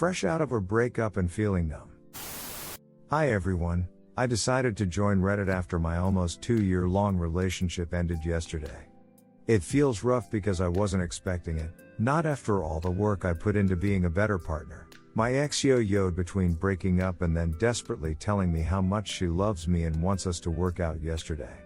fresh out of a breakup and feeling numb. Hi everyone, I decided to join Reddit after my almost 2-year-long relationship ended yesterday. It feels rough because I wasn't expecting it, not after all the work I put into being a better partner. My ex yo-yoed between breaking up and then desperately telling me how much she loves me and wants us to work out yesterday.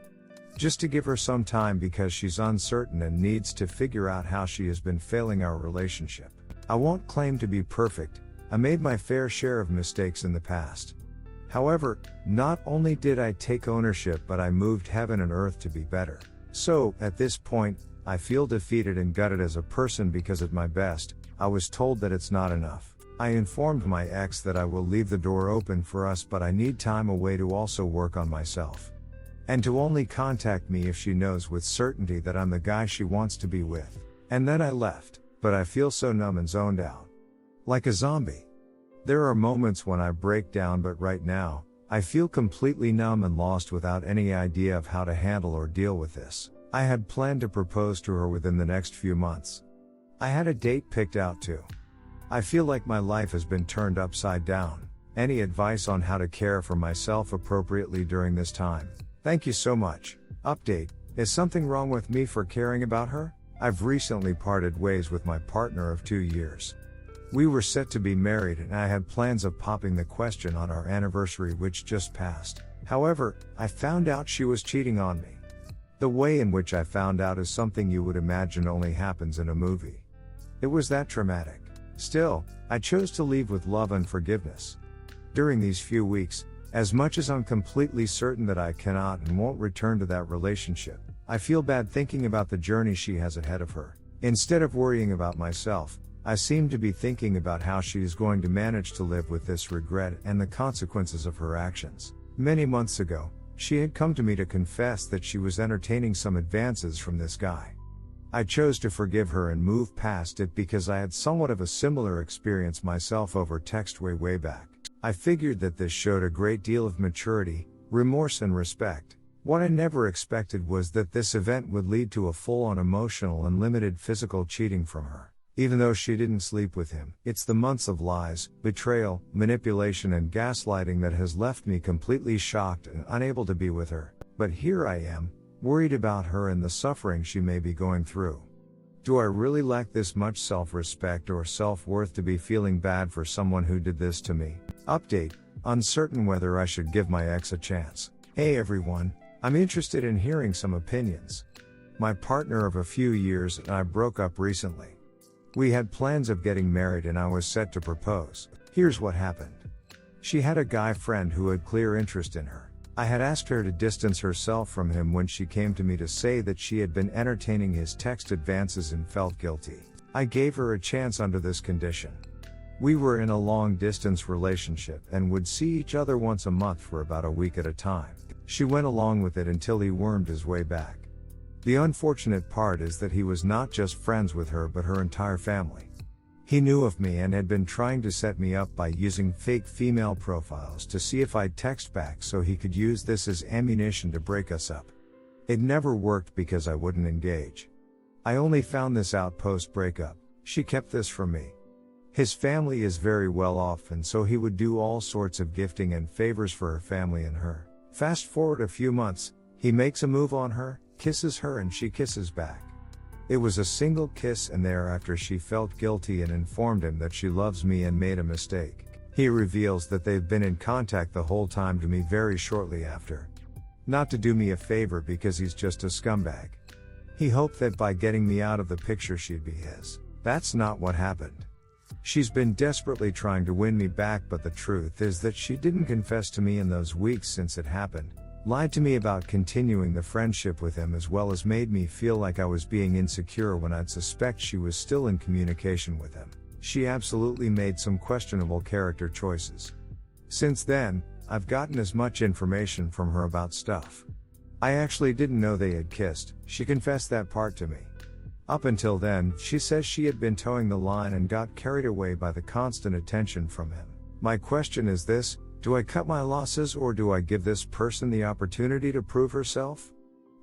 Just to give her some time because she's uncertain and needs to figure out how she has been failing our relationship. I won't claim to be perfect, I made my fair share of mistakes in the past. However, not only did I take ownership but I moved heaven and earth to be better. So, at this point, I feel defeated and gutted as a person because at my best, I was told that it's not enough. I informed my ex that I will leave the door open for us but I need time away to also work on myself. And to only contact me if she knows with certainty that I'm the guy she wants to be with. And then I left, but I feel so numb and zoned out. Like a zombie. There are moments when I break down but right now, I feel completely numb and lost without any idea of how to handle or deal with this. I had planned to propose to her within the next few months. I had a date picked out too. I feel like my life has been turned upside down. Any advice on how to care for myself appropriately during this time? Thank you so much. Update, is something wrong with me for caring about her? I've recently parted ways with my partner of 2 years. We were set to be married and I had plans of popping the question on our anniversary which just passed. However, I found out she was cheating on me. The way in which I found out is something you would imagine only happens in a movie. It was that traumatic. Still, I chose to leave with love and forgiveness. During these few weeks, as much as I'm completely certain that I cannot and won't return to that relationship, I feel bad thinking about the journey she has ahead of her. Instead of worrying about myself, I seem to be thinking about how she is going to manage to live with this regret and the consequences of her actions. Many months ago, she had come to me to confess that she was entertaining some advances from this guy. I chose to forgive her and move past it because I had somewhat of a similar experience myself over text way back. I figured that this showed a great deal of maturity, remorse and respect. What I never expected was that this event would lead to a full-on emotional and limited physical cheating from her. Even though she didn't sleep with him, it's the months of lies, betrayal, manipulation and gaslighting that has left me completely shocked and unable to be with her. But here I am, worried about her and the suffering she may be going through. Do I really lack this much self-respect or self-worth to be feeling bad for someone who did this to me? Update, uncertain whether I should give my ex a chance. Hey everyone, I'm interested in hearing some opinions. My partner of a few years and I broke up recently. We had plans of getting married and I was set to propose. Here's what happened. She had a guy friend who had clear interest in her. I had asked her to distance herself from him when she came to me to say that she had been entertaining his text advances and felt guilty. I gave her a chance under this condition. We were in a long-distance relationship and would see each other once a month for about a week at a time. She went along with it until he wormed his way back. The unfortunate part is that he was not just friends with her but her entire family. He knew of me and had been trying to set me up by using fake female profiles to see if I'd text back so he could use this as ammunition to break us up. It never worked because I wouldn't engage. I only found this out post-breakup. She kept this from me. His family is very well off and so he would do all sorts of gifting and favors for her family and her. Fast forward a few months, he makes a move on her, kisses her and she kisses back. It was a single kiss and thereafter she felt guilty and informed him that she loves me and made a mistake. He reveals that they've been in contact the whole time to me very shortly after. Not to do me a favor because he's just a scumbag. He hoped that by getting me out of the picture she'd be his. That's not what happened. She's been desperately trying to win me back but the truth is that she didn't confess to me in those weeks since it happened. Lied to me about continuing the friendship with him as well as made me feel like I was being insecure when I'd suspect she was still in communication with him. She absolutely made some questionable character choices. Since then, I've gotten as much information from her about stuff. I actually didn't know they had kissed, she confessed that part to me. Up until then, she says she had been towing the line and got carried away by the constant attention from him. My question is this: do I cut my losses or do I give this person the opportunity to prove herself?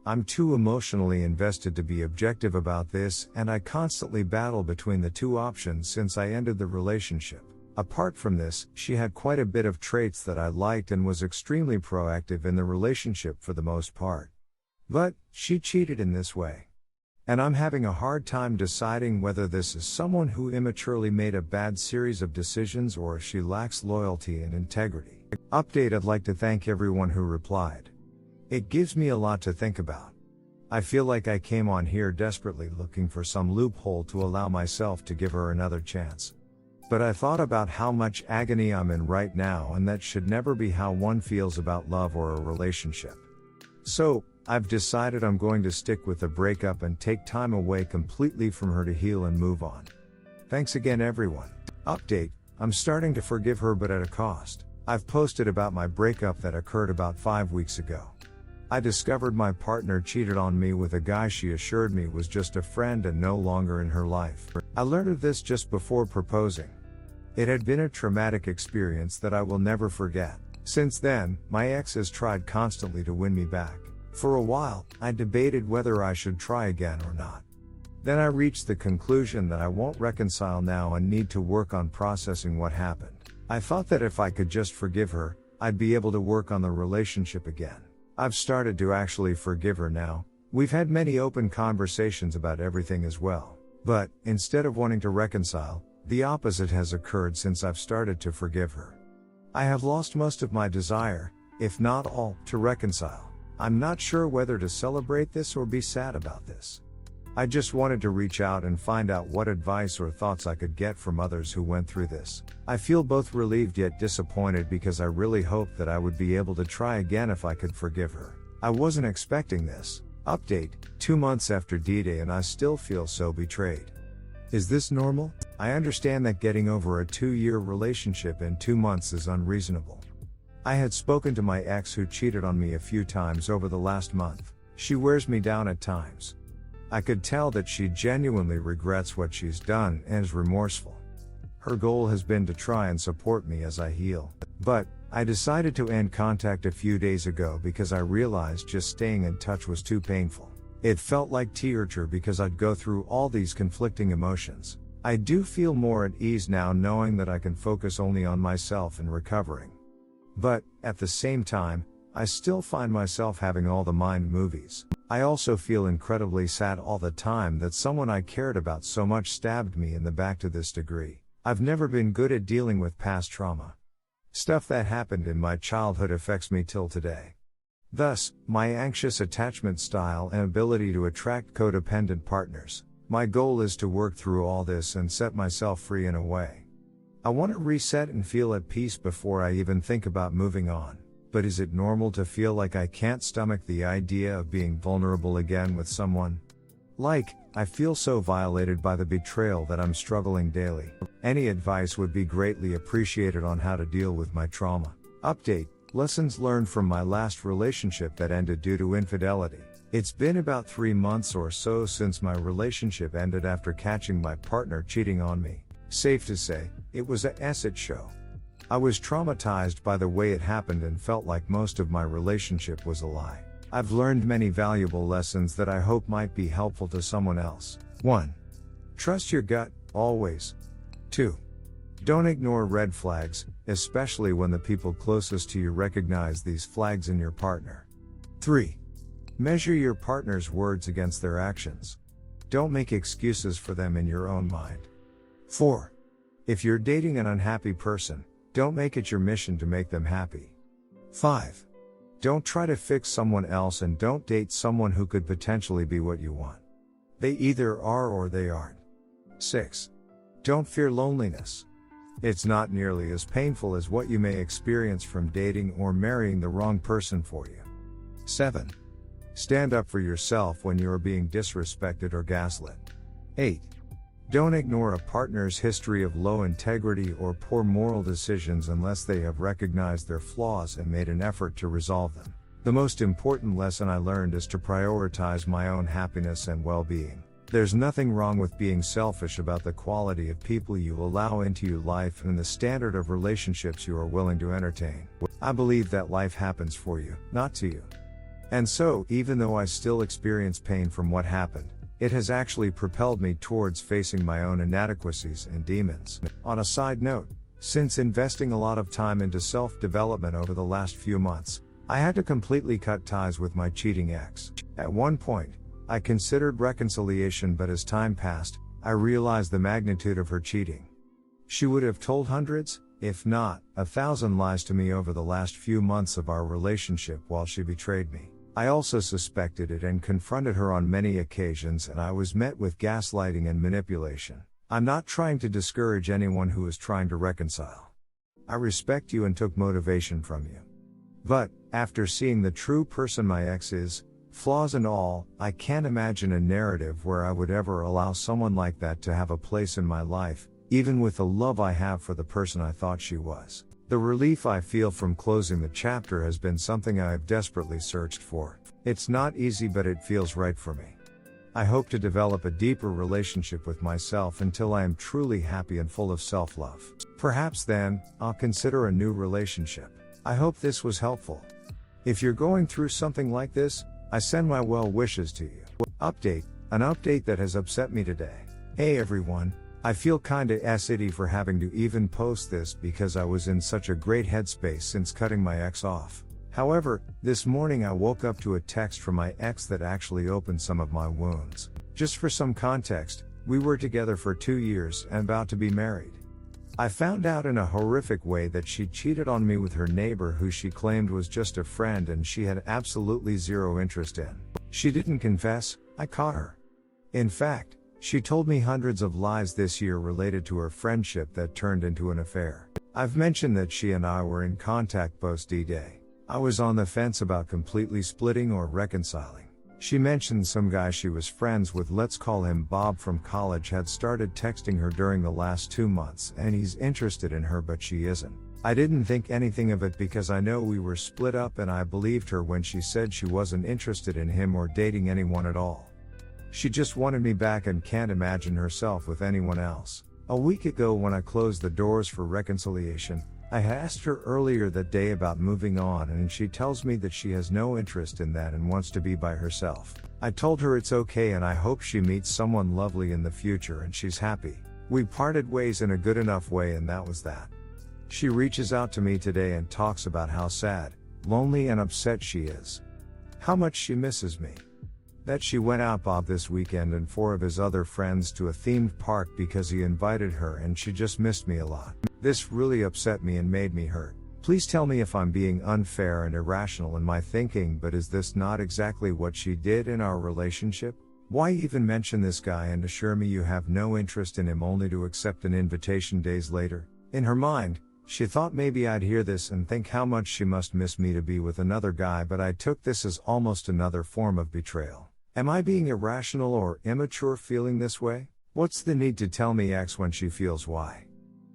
I'm too emotionally invested to be objective about this and I constantly battle between the two options since I ended the relationship. Apart from this, she had quite a bit of traits that I liked and was extremely proactive in the relationship for the most part. But, she cheated in this way. And I'm having a hard time deciding whether this is someone who immaturely made a bad series of decisions or if she lacks loyalty and integrity. Update: I'd like to thank everyone who replied. It gives me a lot to think about. I feel like I came on here desperately looking for some loophole to allow myself to give her another chance. But I thought about how much agony I'm in right now, and that should never be how one feels about love or a relationship. So, I've decided I'm going to stick with the breakup and take time away completely from her to heal and move on. Thanks again everyone. Update: I'm starting to forgive her, but at a cost. I've posted about my breakup that occurred about 5 weeks ago. I discovered my partner cheated on me with a guy she assured me was just a friend and no longer in her life. I learned of this just before proposing. It had been a traumatic experience that I will never forget. Since then, my ex has tried constantly to win me back. For a while, I debated whether I should try again or not. Then I reached the conclusion that I won't reconcile now and need to work on processing what happened. I thought that if I could just forgive her, I'd be able to work on the relationship again. I've started to actually forgive her now. We've had many open conversations about everything as well. But, instead of wanting to reconcile, the opposite has occurred since I've started to forgive her. I have lost most of my desire, if not all, to reconcile. I'm not sure whether to celebrate this or be sad about this. I just wanted to reach out and find out what advice or thoughts I could get from others who went through this. I feel both relieved yet disappointed because I really hoped that I would be able to try again if I could forgive her. I wasn't expecting this. Update: 2 months after D-Day and I still feel so betrayed. Is this normal? I understand that getting over a 2-year relationship in 2 months is unreasonable. I had spoken to my ex who cheated on me a few times over the last month. She wears me down at times. I could tell that she genuinely regrets what she's done and is remorseful. Her goal has been to try and support me as I heal. But, I decided to end contact a few days ago because I realized just staying in touch was too painful. It felt like torture because I'd go through all these conflicting emotions. I do feel more at ease now knowing that I can focus only on myself and recovering. But, at the same time, I still find myself having all the mind movies. I also feel incredibly sad all the time that someone I cared about so much stabbed me in the back to this degree. I've never been good at dealing with past trauma. Stuff that happened in my childhood affects me till today. Thus, my anxious attachment style and ability to attract codependent partners. My goal is to work through all this and set myself free in a way. I want to reset and feel at peace before I even think about moving on. But is it normal to feel like I can't stomach the idea of being vulnerable again with someone? I feel so violated by the betrayal that I'm struggling daily. Any advice would be greatly appreciated on how to deal with my trauma. Update: lessons learned from my last relationship that ended due to infidelity. It's been about 3 months or so since my relationship ended after catching my partner cheating on me. Safe to say, it was a shit show. I was traumatized by the way it happened and felt like most of my relationship was a lie. I've learned many valuable lessons that I hope might be helpful to someone else. 1. Trust your gut, always. 2. Don't ignore red flags, especially when the people closest to you recognize these flags in your partner. 3. Measure your partner's words against their actions. Don't make excuses for them in your own mind. 4. If you're dating an unhappy person, don't make it your mission to make them happy. 5. Don't try to fix someone else and don't date someone who could potentially be what you want. They either are or they aren't. 6. Don't fear loneliness. It's not nearly as painful as what you may experience from dating or marrying the wrong person for you. 7. Stand up for yourself when you are being disrespected or gaslit. 8. Don't ignore a partner's history of low integrity or poor moral decisions unless they have recognized their flaws and made an effort to resolve them. The most important lesson I learned is to prioritize my own happiness and well-being. There's nothing wrong with being selfish about the quality of people you allow into your life and the standard of relationships you are willing to entertain. I believe that life happens for you, not to you. And so, even though I still experience pain from what happened, it has actually propelled me towards facing my own inadequacies and demons. On a side note, Since investing a lot of time into self-development over the last few months, I had to completely cut ties with my cheating ex. At one point, I considered reconciliation, but as time passed, I realized the magnitude of her cheating. She would have told hundreds, if not 1,000 lies to me over the last few months of our relationship while she betrayed me. I also suspected it and confronted her on many occasions, and I was met with gaslighting and manipulation. I'm not trying to discourage anyone who is trying to reconcile. I respect you and took motivation from you. But, after seeing the true person my ex is, flaws and all, I can't imagine a narrative where I would ever allow someone like that to have a place in my life, even with the love I have for the person I thought she was. The relief I feel from closing the chapter has been something I have desperately searched for. It's not easy, but it feels right for me. I hope to develop a deeper relationship with myself until I am truly happy and full of self-love. Perhaps then, I'll consider a new relationship. I hope this was helpful. If you're going through something like this, I send my well wishes to you. Update, an update that has upset me today. Hey everyone, I feel kinda shitty for having to even post this because I was in such a great headspace since cutting my ex off. However, this morning I woke up to a text from my ex that actually opened some of my wounds. Just for some context, we were together for 2 years and about to be married. I found out in a horrific way that she cheated on me with her neighbor, who she claimed was just a friend and she had absolutely zero interest in. She didn't confess, I caught her. In fact, she told me hundreds of lies this year related to her friendship that turned into an affair. I've mentioned that she and I were in contact post D-Day. I was on the fence about completely splitting or reconciling. She mentioned some guy she was friends with, let's call him Bob, from college, had started texting her during the last 2 months and he's interested in her but she isn't. I didn't think anything of it because I know we were split up, and I believed her when she said she wasn't interested in him or dating anyone at all. She just wanted me back and can't imagine herself with anyone else. A week ago, when I closed the doors for reconciliation, I asked her earlier that day about moving on, and she tells me that she has no interest in that and wants to be by herself. I told her it's okay and I hope she meets someone lovely in the future and she's happy. We parted ways in a good enough way, and that was that. She reaches out to me today and talks about how sad, lonely and upset she is. How much she misses me. That she went out Bob this weekend and 4 of his other friends to a themed park because he invited her, and she just missed me a lot. This really upset me and made me hurt. Please tell me if I'm being unfair and irrational in my thinking, but is this not exactly what she did in our relationship? Why even mention this guy and assure me you have no interest in him only to accept an invitation days later? In her mind, she thought maybe I'd hear this and think how much she must miss me to be with another guy, but I took this as almost another form of betrayal. Am I being irrational or immature feeling this way? What's the need to tell me X when she feels Y?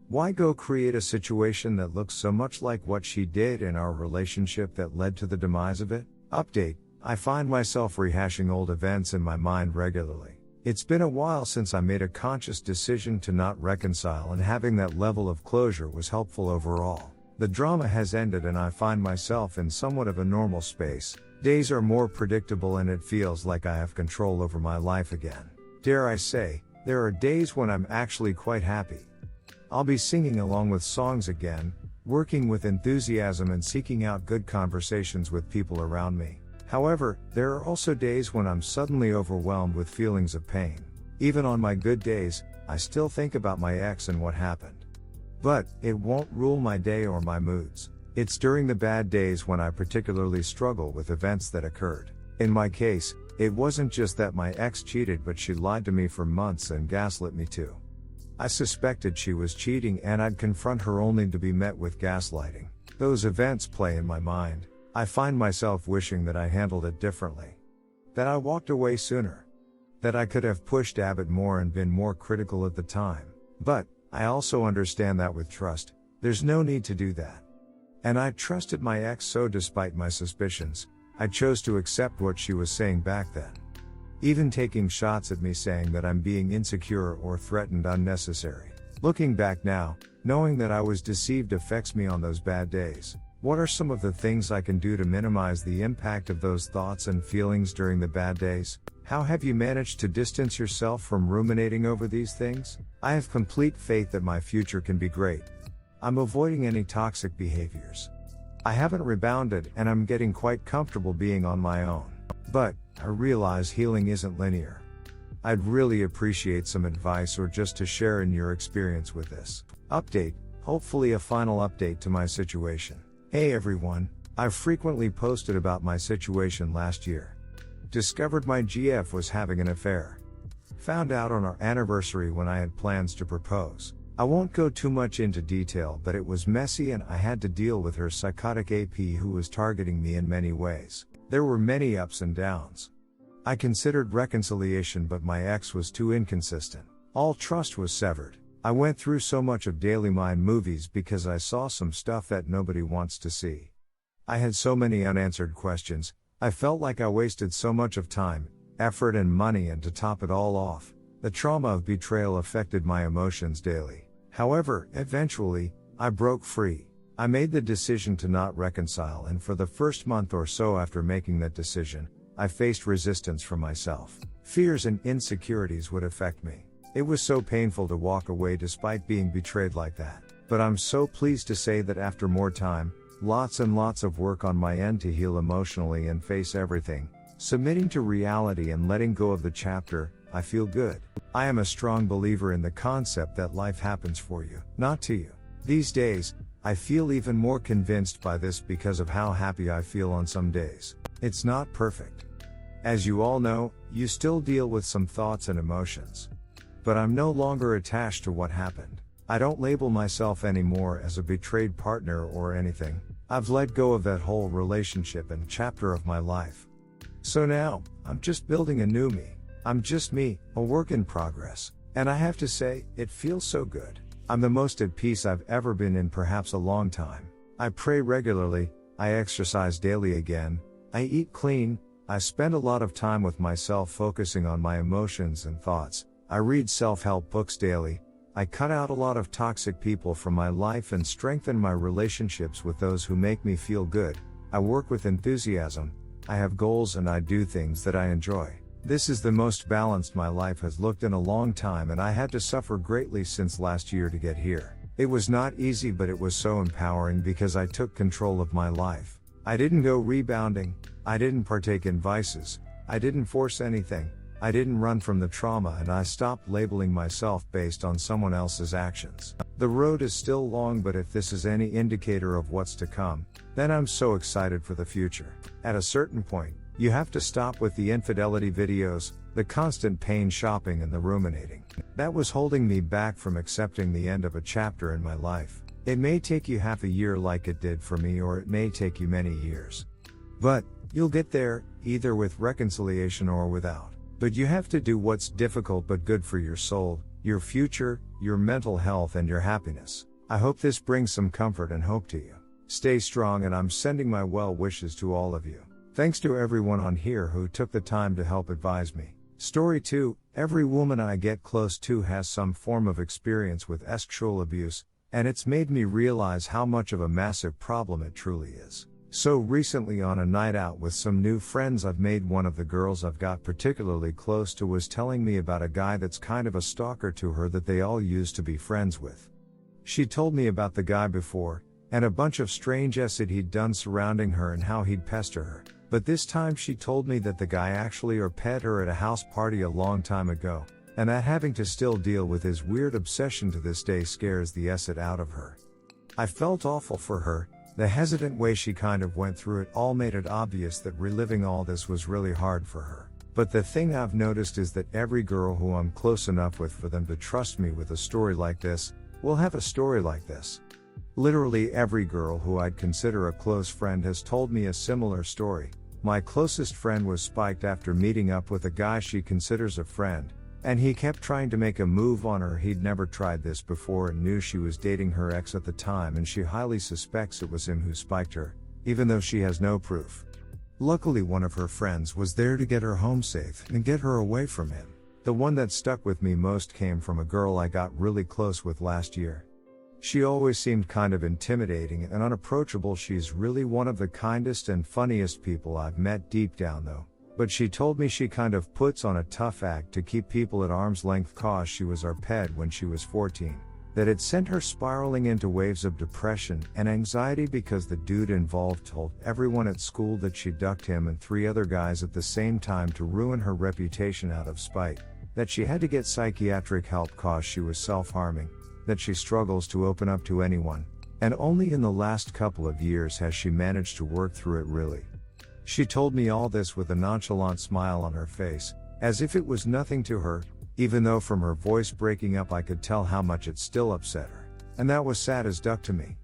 Why go create a situation that looks so much like what she did in our relationship that led to the demise of it? Update, I find myself rehashing old events in my mind regularly. It's been a while since I made a conscious decision to not reconcile, and having that level of closure was helpful overall. The drama has ended and I find myself in somewhat of a normal space. Days are more predictable and it feels like I have control over my life again. Dare I say, there are days when I'm actually quite happy. I'll be singing along with songs again, working with enthusiasm and seeking out good conversations with people around me. However, there are also days when I'm suddenly overwhelmed with feelings of pain. Even on my good days, I still think about my ex and what happened. But, it won't rule my day or my moods. It's during the bad days when I particularly struggle with events that occurred. In my case, it wasn't just that my ex cheated, but she lied to me for months and gaslit me too. I suspected she was cheating and I'd confront her only to be met with gaslighting. Those events play in my mind. I find myself wishing that I handled it differently. That I walked away sooner. That I could have pushed Abbott more and been more critical at the time. But, I also understand that with trust, there's no need to do that. And I trusted my ex, so despite my suspicions, I chose to accept what she was saying back then. Even taking shots at me saying that I'm being insecure or threatened unnecessary. Looking back now, knowing that I was deceived affects me on those bad days. What are some of the things I can do to minimize the impact of those thoughts and feelings during the bad days? How have you managed to distance yourself from ruminating over these things? I have complete faith that my future can be great. I'm avoiding any toxic behaviors. I haven't rebounded and I'm getting quite comfortable being on my own. But, I realize healing isn't linear. I'd really appreciate some advice or just to share in your experience with this. Update, hopefully a final update to my situation. Hey everyone, I've frequently posted about my situation last year. Discovered my GF was having an affair. Found out on our anniversary when I had plans to propose. I won't go too much into detail, but it was messy and I had to deal with her psychotic AP who was targeting me in many ways. There were many ups and downs. I considered reconciliation, but my ex was too inconsistent. All trust was severed. I went through so much of Daily Mind movies because I saw some stuff that nobody wants to see. I had so many unanswered questions. I felt like I wasted so much of time, effort and money, and to top it all off, the trauma of betrayal affected my emotions daily. However, eventually, I broke free. I made the decision to not reconcile, and for the first month or so after making that decision, I faced resistance from myself. Fears and insecurities would affect me. It was so painful to walk away despite being betrayed like that. But I'm so pleased to say that after more time, lots and lots of work on my end to heal emotionally and face everything, submitting to reality and letting go of the chapter, I feel good. I am a strong believer in the concept that life happens for you, not to you. These days, I feel even more convinced by this because of how happy I feel on some days. It's not perfect. As you all know, you still deal with some thoughts and emotions. But I'm no longer attached to what happened. I don't label myself anymore as a betrayed partner or anything. I've let go of that whole relationship and chapter of my life. So now, I'm just building a new me. I'm just me, a work in progress. And I have to say, it feels so good. I'm the most at peace I've ever been in perhaps a long time. I pray regularly, I exercise daily again, I eat clean, I spend a lot of time with myself focusing on my emotions and thoughts, I read self-help books daily, I cut out a lot of toxic people from my life and strengthen my relationships with those who make me feel good, I work with enthusiasm, I have goals and I do things that I enjoy. This is the most balanced my life has looked in a long time, and I had to suffer greatly since last year to get here. It was not easy, but it was so empowering because I took control of my life. I didn't go rebounding, I didn't partake in vices, I didn't force anything, I didn't run from the trauma, and I stopped labeling myself based on someone else's actions. The road is still long, but if this is any indicator of what's to come, then I'm so excited for the future. At a certain point, you have to stop with the infidelity videos, the constant pain shopping and the ruminating. That was holding me back from accepting the end of a chapter in my life. It may take you half a year like it did for me, or it may take you many years. But, you'll get there, either with reconciliation or without. But you have to do what's difficult but good for your soul, your future, your mental health and your happiness. I hope this brings some comfort and hope to you. Stay strong, and I'm sending my well wishes to all of you. Thanks to everyone on here who took the time to help advise me. Story 2, every woman I get close to has some form of experience with sexual abuse, and it's made me realize how much of a massive problem it truly is. So recently on a night out with some new friends I've made, one of the girls I've got particularly close to was telling me about a guy that's kind of a stalker to her that they all used to be friends with. She told me about the guy before, and a bunch of strange shit he'd done surrounding her and how he'd pester her. But this time she told me that the guy actually pet her at a house party a long time ago, and that having to still deal with his weird obsession to this day scares the shit out of her. I felt awful for her. The hesitant way she kind of went through it all made it obvious that reliving all this was really hard for her. But the thing I've noticed is that every girl who I'm close enough with for them to trust me with a story like this, will have a story like this. Literally every girl who I'd consider a close friend has told me a similar story. My closest friend was spiked after meeting up with a guy she considers a friend, and he kept trying to make a move on her. He'd never tried this before and knew she was dating her ex at the time, and she highly suspects it was him who spiked her, even though she has no proof. Luckily one of her friends was there to get her home safe and get her away from him. The one that stuck with me most came from a girl I got really close with last year. She always seemed kind of intimidating and unapproachable. She's really one of the kindest and funniest people I've met deep down though. But she told me she kind of puts on a tough act to keep people at arm's length cause she was our pet when she was 14. that it sent her spiraling into waves of depression and anxiety because the dude involved told everyone at school that she ducked him and 3 other guys at the same time to ruin her reputation out of spite, that she had to get psychiatric help cause she was self-harming, that she struggles to open up to anyone, and only in the last couple of years has she managed to work through it really. She told me all this with a nonchalant smile on her face, as if it was nothing to her, even though from her voice breaking up I could tell how much it still upset her. And that was sad as duck to me.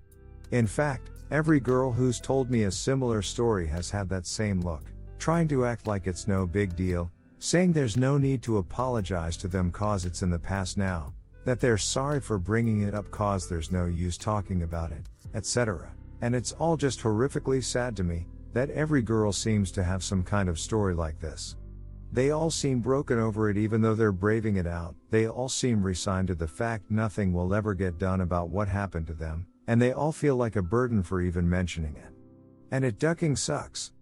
In fact, every girl who's told me a similar story has had that same look, trying to act like it's no big deal, saying there's no need to apologize to them cause it's in the past now, that they're sorry for bringing it up cause there's no use talking about it, etc. And it's all just horrifically sad to me, that every girl seems to have some kind of story like this. They all seem broken over it even though they're braving it out, they all seem resigned to the fact nothing will ever get done about what happened to them, and they all feel like a burden for even mentioning it. And it ducking sucks.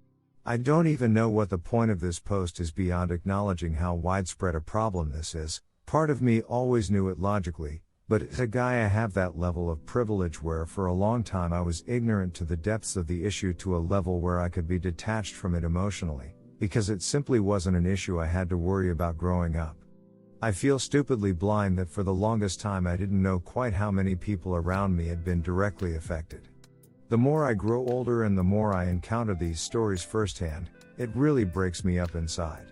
I don't even know what the point of this post is beyond acknowledging how widespread a problem this is. Part of me always knew it logically, but as a guy I have that level of privilege where for a long time I was ignorant to the depths of the issue to a level where I could be detached from it emotionally, because it simply wasn't an issue I had to worry about growing up. I feel stupidly blind that for the longest time I didn't know quite how many people around me had been directly affected. The more I grow older and the more I encounter these stories firsthand, it really breaks me up inside.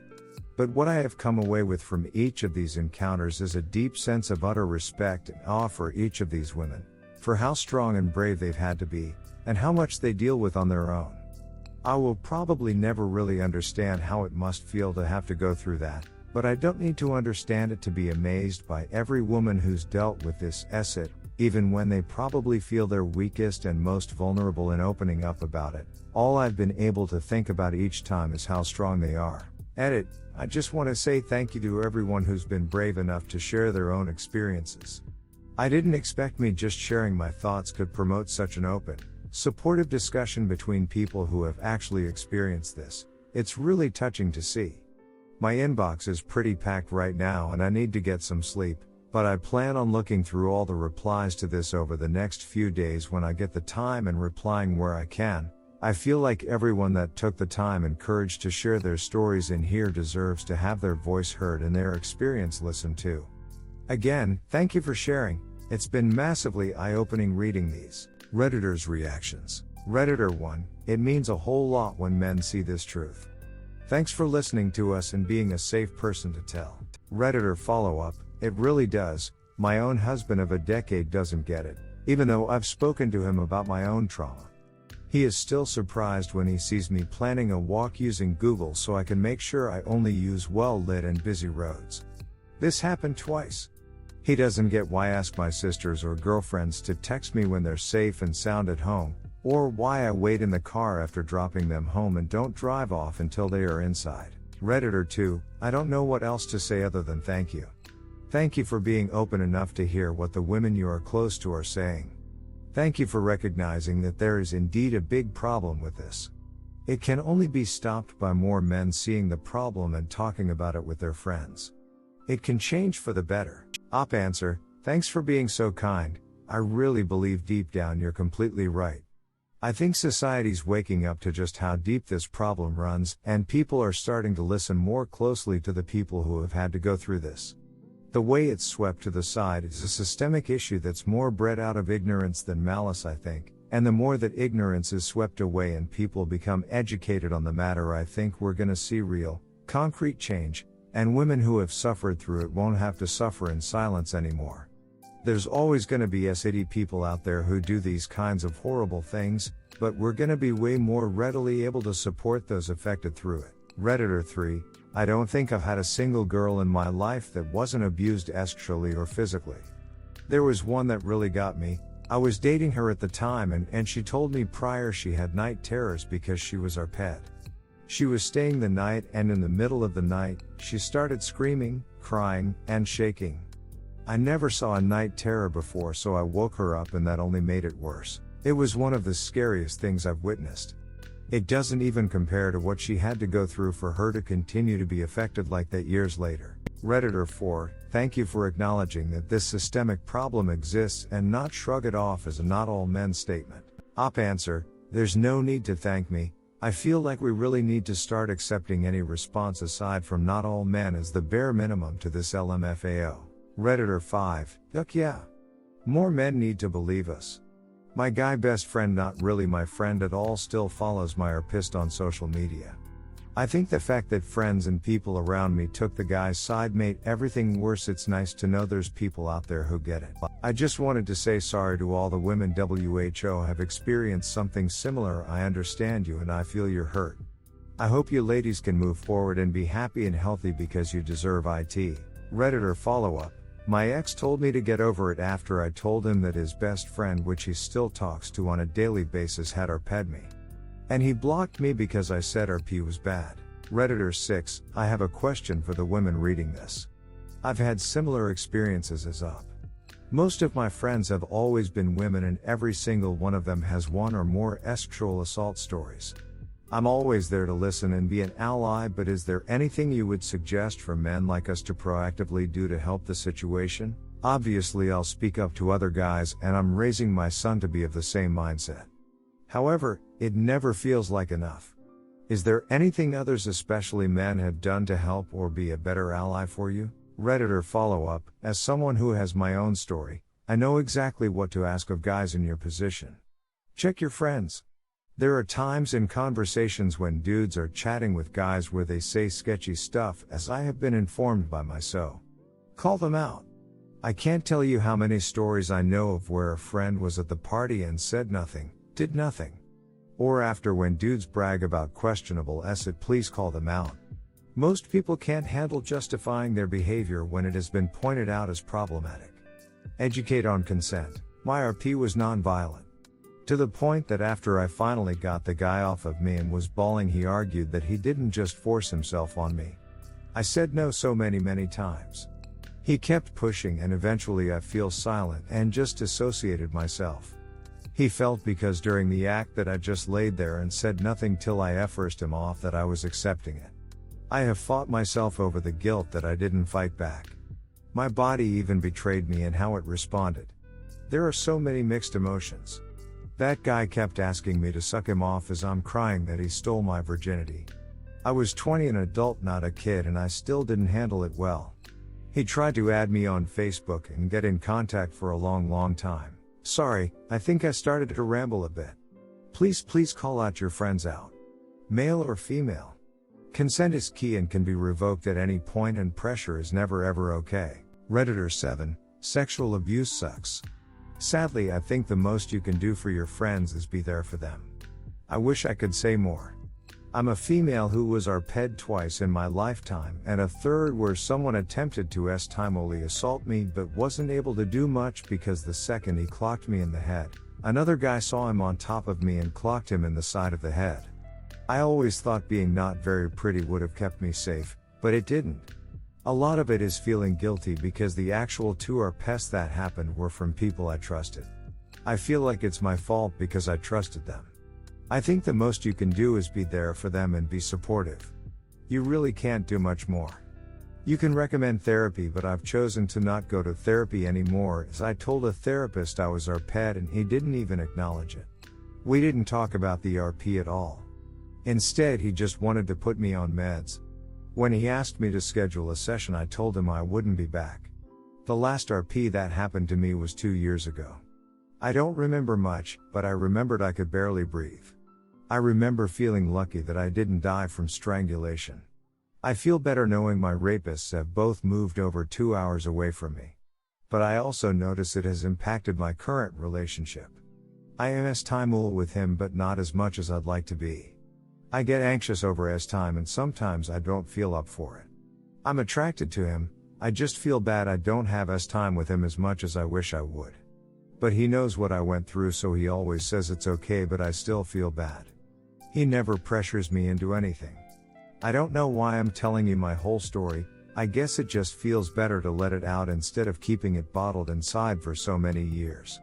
But what I have come away with from each of these encounters is a deep sense of utter respect and awe for each of these women, for how strong and brave they've had to be, and how much they deal with on their own. I will probably never really understand how it must feel to have to go through that, but I don't need to understand it to be amazed by every woman who's dealt with this essay, even when they probably feel their weakest and most vulnerable in opening up about it. All I've been able to think about each time is how strong they are. Edit. I just want to say thank you to everyone who's been brave enough to share their own experiences. I didn't expect me just sharing my thoughts could promote such an open, supportive discussion between people who have actually experienced this. It's really touching to see. My inbox is pretty packed right now and I need to get some sleep, but I plan on looking through all the replies to this over the next few days when I get the time and replying where I can. I feel like everyone that took the time and courage to share their stories in here deserves to have their voice heard and their experience listened to. Again, thank you for sharing. It's been massively eye-opening reading these. Redditors' reactions. Redditor 1, it means a whole lot when men see this truth. Thanks for listening to us and being a safe person to tell. Redditor follow-up, it really does. My own husband of a decade doesn't get it, even though I've spoken to him about my own trauma. He is still surprised when he sees me planning a walk using Google so I can make sure I only use well-lit and busy roads. This happened twice. He doesn't get why I ask my sisters or girlfriends to text me when they're safe and sound at home, or why I wait in the car after dropping them home and don't drive off until they are inside. Redditor 2, I don't know what else to say other than thank you. Thank you for being open enough to hear what the women you are close to are saying. Thank you for recognizing that there is indeed a big problem with this. It can only be stopped by more men seeing the problem and talking about it with their friends. It can change for the better. Op answer, thanks for being so kind. I really believe deep down you're completely right. I think society's waking up to just how deep this problem runs, and people are starting to listen more closely to the people who have had to go through this. The way it's swept to the side is a systemic issue that's more bred out of ignorance than malice, I think, and the more that ignorance is swept away and people become educated on the matter, I think we're gonna see real, concrete change, and women who have suffered through it won't have to suffer in silence anymore. There's always gonna be shitty people out there who do these kinds of horrible things, but we're gonna be way more readily able to support those affected through it. Redditor 3, I don't think I've had a single girl in my life that wasn't abused sexually or physically. There was one that really got me. I was dating her at the time and she told me prior she had night terrors because she was our pet. She was staying the night and in the middle of the night, she started screaming, crying, and shaking. I never saw a night terror before, so I woke her up and that only made it worse. It was one of the scariest things I've witnessed. It doesn't even compare to what she had to go through for her to continue to be affected like that years later. Redditor 4, thank you for acknowledging that this systemic problem exists and not shrug it off as a not all men statement. Op answer, there's no need to thank me. I feel like we really need to start accepting any response aside from not all men as the bare minimum to this LMFAO. Redditor 5, yuck yeah. More men need to believe us. My guy best friend, not really my friend at all, still follows my pissed on social media. I think the fact that friends and people around me took the guy's side made everything worse. It's nice to know there's people out there who get it. I just wanted to say sorry to all the women WHO have experienced something similar. I understand you and I feel your hurt. I hope you ladies can move forward and be happy and healthy because you deserve it. Redditor follow-up. My ex told me to get over it after I told him that his best friend, which he still talks to on a daily basis, had RP'd me. And he blocked me because I said RP was bad. Redditor 6, I have a question for the women reading this. I've had similar experiences as UP. Most of my friends have always been women and every single one of them has one or more sexual assault stories. I'm always there to listen and be an ally, but is there anything you would suggest for men like us to proactively do to help the situation? Obviously I'll speak up to other guys and I'm raising my son to be of the same mindset. However, it never feels like enough. Is there anything others, especially men, have done to help or be a better ally for you? Redditor follow-up, as someone who has my own story, I know exactly what to ask of guys in your position. Check your friends. There are times in conversations when dudes are chatting with guys where they say sketchy stuff, as I have been informed by my so. Call them out. I can't tell you how many stories I know of where a friend was at the party and said nothing, did nothing. Or after, when dudes brag about questionable shit, please call them out. Most people can't handle justifying their behavior when it has been pointed out as problematic. Educate on consent. My RP was non-violent. To the point that after I finally got the guy off of me and was bawling, he argued that he didn't just force himself on me. I said no so many times. He kept pushing and eventually I feel silent and just dissociated myself. He felt because during the act that I just laid there and said nothing till I forced him off that I was accepting it. I have fought myself over the guilt that I didn't fight back. My body even betrayed me in how it responded. There are so many mixed emotions. That guy kept asking me to suck him off as I'm crying that he stole my virginity. I was 20, an adult, not a kid, and I still didn't handle it well. He tried to add me on Facebook and get in contact for a long time. Sorry, I think I started to ramble a bit. Please call out your friends out. Male or female. Consent is key and can be revoked at any point, and pressure is never ever okay. Redditor 7, sexual abuse sucks. Sadly, I think the most you can do for your friends is be there for them. I wish I could say more. I'm a female who was RP'd twice in my lifetime, and a third where someone attempted to timely assault me but wasn't able to do much because the second he clocked me in the head, another guy saw him on top of me and clocked him in the side of the head. I always thought being not very pretty would have kept me safe, but it didn't. A lot of it is feeling guilty because the actual 2 RPs that happened were from people I trusted. I feel like it's my fault because I trusted them. I think the most you can do is be there for them and be supportive. You really can't do much more. You can recommend therapy, but I've chosen to not go to therapy anymore, as I told a therapist I was RP'd and he didn't even acknowledge it. We didn't talk about the RP at all. Instead, he just wanted to put me on meds. When he asked me to schedule a session, I told him I wouldn't be back. The last RP that happened to me was 2 years ago. I don't remember much, but I remembered I could barely breathe. I remember feeling lucky that I didn't die from strangulation. I feel better knowing my rapists have both moved over 2 hours away from me. But I also notice it has impacted my current relationship. I am timely with him, but not as much as I'd like to be. I get anxious over time and sometimes I don't feel up for it. I'm attracted to him, I just feel bad I don't have time with him as much as I wish I would. But he knows what I went through, so he always says it's okay, but I still feel bad. He never pressures me into anything. I don't know why I'm telling you my whole story. I guess it just feels better to let it out instead of keeping it bottled inside for so many years.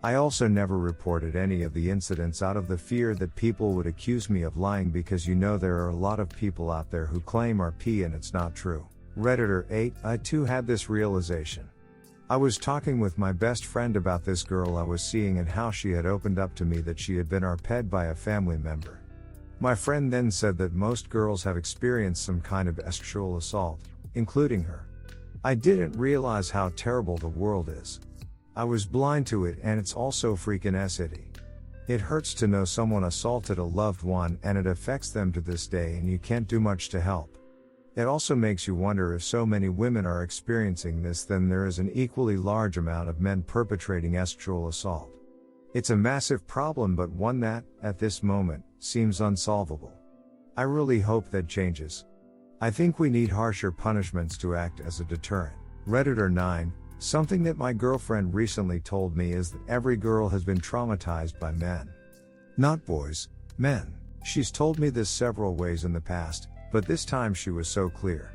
I also never reported any of the incidents out of the fear that people would accuse me of lying, because there are a lot of people out there who claim RP and it's not true. Redditor 8, I too had this realization. I was talking with my best friend about this girl I was seeing and how she had opened up to me that she had been RP'd by a family member. My friend then said that most girls have experienced some kind of sexual assault, including her. I didn't realize how terrible the world is. I was blind to it, and it's also freaking shitty. It hurts to know someone assaulted a loved one and it affects them to this day and you can't do much to help. It also makes you wonder, if so many women are experiencing this, then there is an equally large amount of men perpetrating sexual assault. It's a massive problem, but one that, at this moment, seems unsolvable. I really hope that changes. I think we need harsher punishments to act as a deterrent. Redditor 9, something that my girlfriend recently told me is that every girl has been traumatized by men. Not boys, men. She's told me this several ways in the past, but this time she was so clear.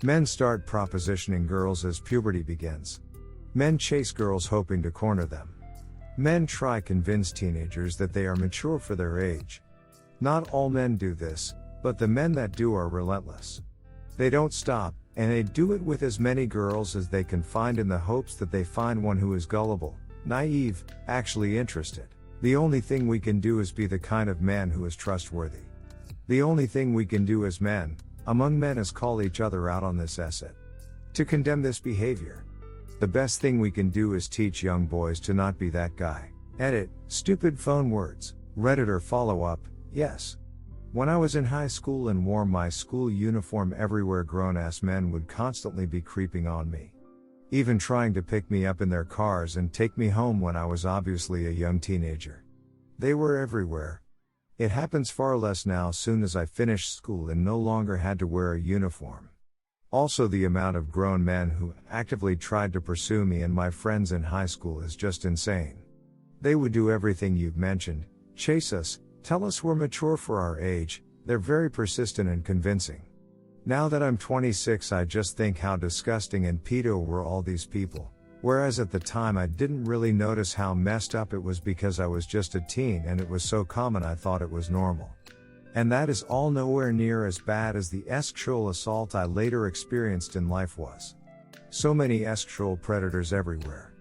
Men start propositioning girls as puberty begins. Men chase girls hoping to corner them. Men try convince teenagers that they are mature for their age. Not all men do this, but the men that do are relentless. They don't stop, and they do it with as many girls as they can find in the hopes that they find one who is gullible, naive, actually interested. The only thing we can do is be the kind of man who is trustworthy. The only thing we can do as men, among men, is call each other out on this asset. To condemn this behavior. The best thing we can do is teach young boys to not be that guy. Edit, stupid phone words. Redditor follow-up, yes. When I was in high school and wore my school uniform everywhere, grown-ass men would constantly be creeping on me. Even trying to pick me up in their cars and take me home when I was obviously a young teenager. They were everywhere. It happens far less now soon as I finished school and no longer had to wear a uniform. Also, the amount of grown men who actively tried to pursue me and my friends in high school is just insane. They would do everything you've mentioned, chase us, tell us we're mature for our age. They're very persistent and convincing. Now that I'm 26, I just think how disgusting and pedo were all these people, whereas at the time I didn't really notice how messed up it was because I was just a teen and it was so common I thought it was normal. And that is all nowhere near as bad as the sexual assault I later experienced in life was. So many sexual predators everywhere.